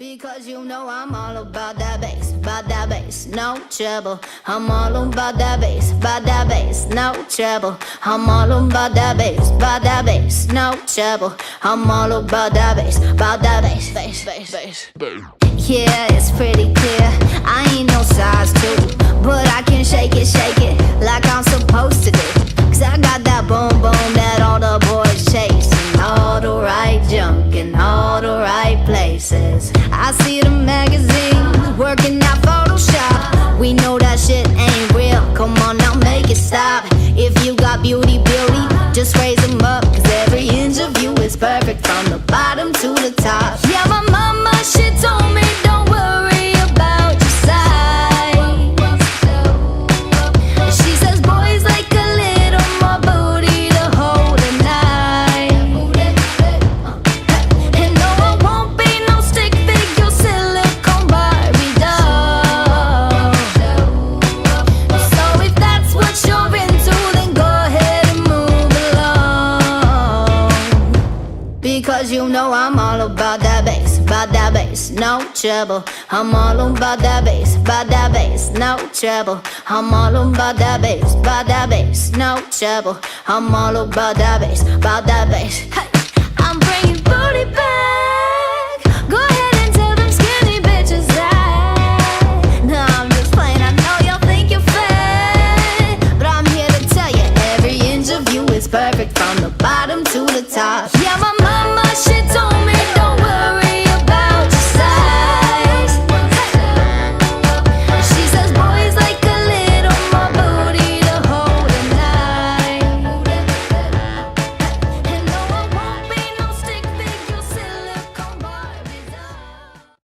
Because you know I'm all about that bass, no trouble. I'm all about that bass, no trouble. I'm all about that bass, no trouble. I'm all about that bass, bass. Yeah, it's pretty clear, I ain't no size 2, but I can shake it like I'm supposed to do. Cause I got that boom boom that all the boys chase, and all the right junk in all the right places. I see the magazines working out Photoshop. We know that shit ain't real, come on now make it stop. If you got beauty, just raise them up. Cause every inch of you is perfect from the bottom to the top. Yeah, my mama, she told me don't worry about your size. She says boys like a little more booty to hold at night. And no, I won't be no stick figure silicone Barbie doll. So if that's what you're into, then go ahead and move along. Because you know I'm all about that bass, no trouble. I'm all about that bass, no trouble. I'm all about that bass, no trouble. I'm all about that bass, Hey, I'm bringing